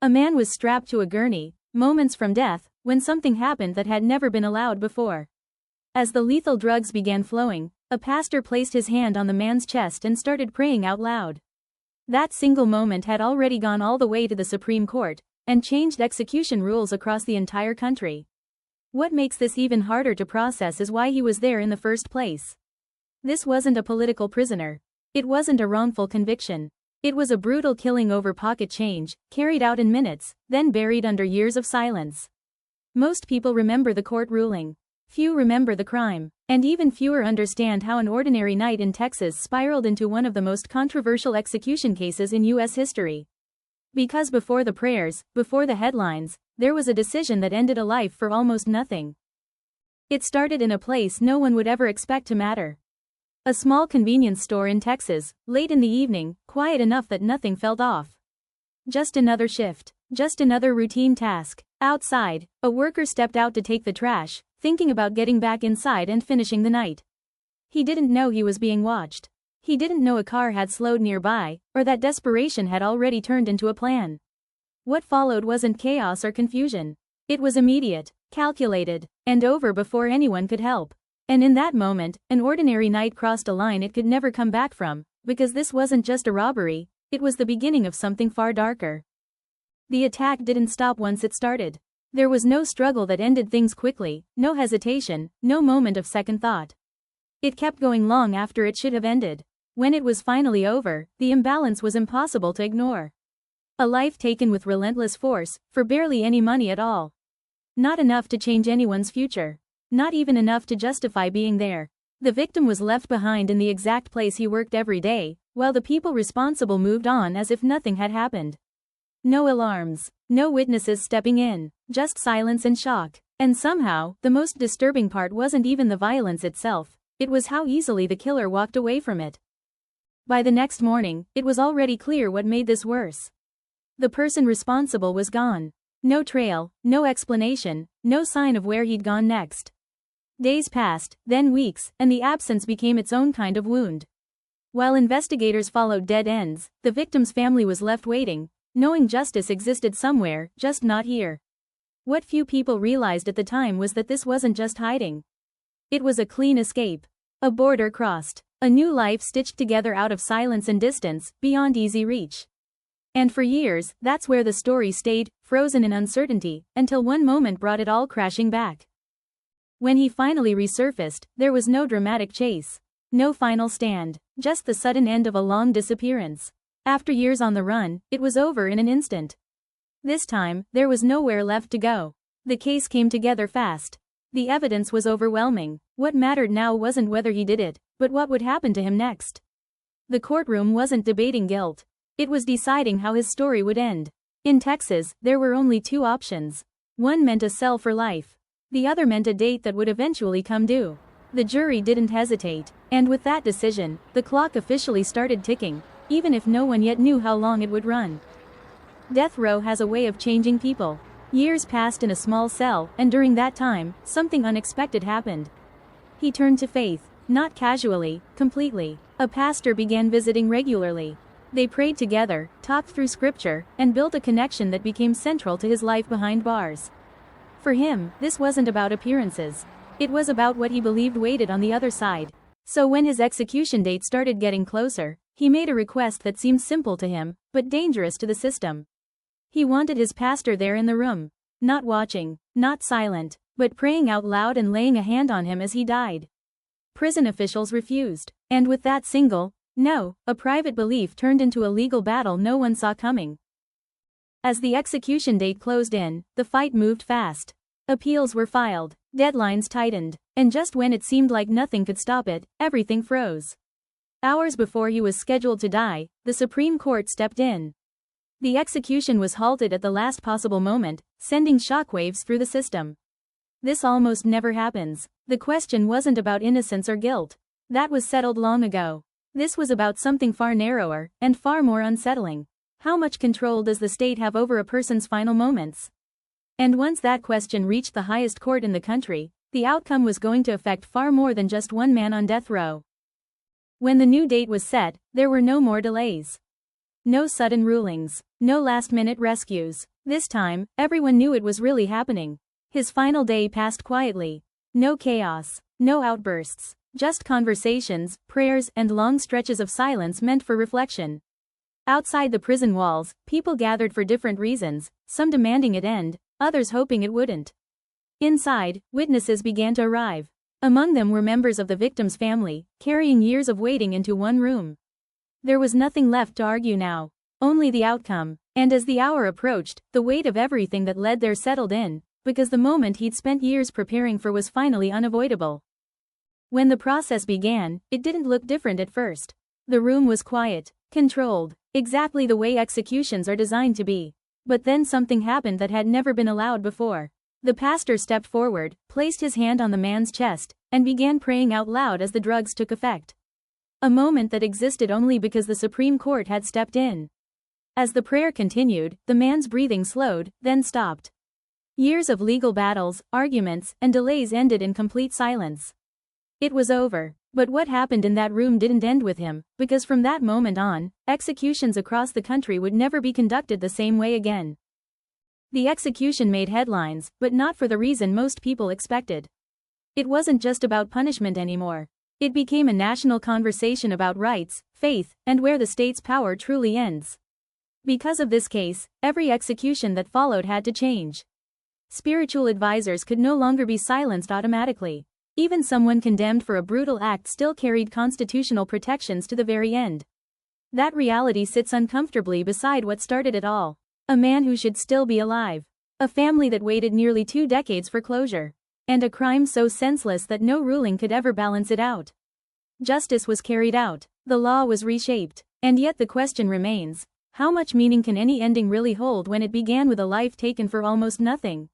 A man was strapped to a gurney, moments from death, when something happened that had never been allowed before. As the lethal drugs began flowing, a pastor placed his hand on the man's chest and started praying out loud. That single moment had already gone all the way to the Supreme Court, and changed execution rules across the entire country. What makes this even harder to process is why he was there in the first place. This wasn't a political prisoner. It wasn't a wrongful conviction. It was a brutal killing over pocket change, carried out in minutes, then buried under years of silence. Most people remember the court ruling. Few remember the crime, and even fewer understand how an ordinary night in Texas spiraled into one of the most controversial execution cases in U.S. history. Because before the prayers, before the headlines, there was a decision that ended a life for almost nothing. It started in a place no one would ever expect to matter. A small convenience store in Texas, late in the evening, quiet enough that nothing felt off. Just another shift, just another routine task. Outside, a worker stepped out to take the trash, thinking about getting back inside and finishing the night. He didn't know he was being watched. He didn't know a car had slowed nearby, or that desperation had already turned into a plan. What followed wasn't chaos or confusion. It was immediate, calculated, and over before anyone could help. And in that moment, an ordinary night crossed a line it could never come back from, because this wasn't just a robbery, it was the beginning of something far darker. The attack didn't stop once it started. There was no struggle that ended things quickly, no hesitation, no moment of second thought. It kept going long after it should have ended. When it was finally over, the imbalance was impossible to ignore. A life taken with relentless force, for barely any money at all. Not enough to change anyone's future. Not even enough to justify being there. The victim was left behind in the exact place he worked every day, while the people responsible moved on as if nothing had happened. No alarms, no witnesses stepping in, just silence and shock. And somehow, the most disturbing part wasn't even the violence itself, it was how easily the killer walked away from it. By the next morning, it was already clear what made this worse. The person responsible was gone. No trail, no explanation, no sign of where he'd gone next. Days passed, then weeks, and the absence became its own kind of wound. While investigators followed dead ends, the victim's family was left waiting, knowing justice existed somewhere, just not here. What few people realized at the time was that this wasn't just hiding. It was a clean escape. A border crossed. A new life stitched together out of silence and distance, beyond easy reach. And for years, that's where the story stayed, frozen in uncertainty, until one moment brought it all crashing back. When he finally resurfaced, there was no dramatic chase. No final stand. Just the sudden end of a long disappearance. After years on the run, it was over in an instant. This time, there was nowhere left to go. The case came together fast. The evidence was overwhelming. What mattered now wasn't whether he did it, but what would happen to him next. The courtroom wasn't debating guilt. It was deciding how his story would end. In Texas, there were only two options. One meant a cell for life. The other meant a date that would eventually come due. The jury didn't hesitate, and with that decision, the clock officially started ticking, even if no one yet knew how long it would run. Death row has a way of changing people. Years passed in a small cell, and during that time, something unexpected happened. He turned to faith, not casually, completely. A pastor began visiting regularly. They prayed together, talked through scripture, and built a connection that became central to his life behind bars. For him, this wasn't about appearances. It was about what he believed waited on the other side. So when his execution date started getting closer, he made a request that seemed simple to him, but dangerous to the system. He wanted his pastor there in the room. Not watching, not silent, but praying out loud and laying a hand on him as he died. Prison officials refused, and with that single no, a private belief turned into a legal battle no one saw coming. As the execution date closed in, the fight moved fast. Appeals were filed, deadlines tightened, and just when it seemed like nothing could stop it, everything froze. Hours before he was scheduled to die, the Supreme Court stepped in. The execution was halted at the last possible moment, sending shockwaves through the system. This almost never happens. The question wasn't about innocence or guilt. That was settled long ago. This was about something far narrower, and far more unsettling. How much control does the state have over a person's final moments? And once that question reached the highest court in the country, the outcome was going to affect far more than just one man on death row. When the new date was set, there were no more delays. No sudden rulings, no last-minute rescues, This time, everyone knew it was really happening. His final day passed quietly. No chaos, no outbursts, just conversations, prayers, and long stretches of silence meant for reflection. Outside the prison walls, people gathered for different reasons, some demanding it end, others hoping it wouldn't. Inside, witnesses began to arrive. Among them were members of the victim's family, carrying years of waiting into one room. There was nothing left to argue now. Only the outcome. And as the hour approached, the weight of everything that led there settled in, because the moment he'd spent years preparing for was finally unavoidable. When the process began, it didn't look different at first. The room was quiet, controlled, exactly the way executions are designed to be. But then something happened that had never been allowed before. The pastor stepped forward, placed his hand on the man's chest, and began praying out loud as the drugs took effect. A moment that existed only because the Supreme Court had stepped in. As the prayer continued, the man's breathing slowed, then stopped. Years of legal battles, arguments, and delays ended in complete silence. It was over. But what happened in that room didn't end with him, because from that moment on, executions across the country would never be conducted the same way again. The execution made headlines, but not for the reason most people expected. It wasn't just about punishment anymore. It became a national conversation about rights, faith, and where the state's power truly ends. Because of this case, every execution that followed had to change. Spiritual advisors could no longer be silenced automatically. Even someone condemned for a brutal act still carried constitutional protections to the very end. That reality sits uncomfortably beside what started it all. A man who should still be alive. A family that waited nearly 2 decades for closure. And a crime so senseless that no ruling could ever balance it out. Justice was carried out. The law was reshaped. And yet the question remains. How much meaning can any ending really hold when it began with a life taken for almost nothing?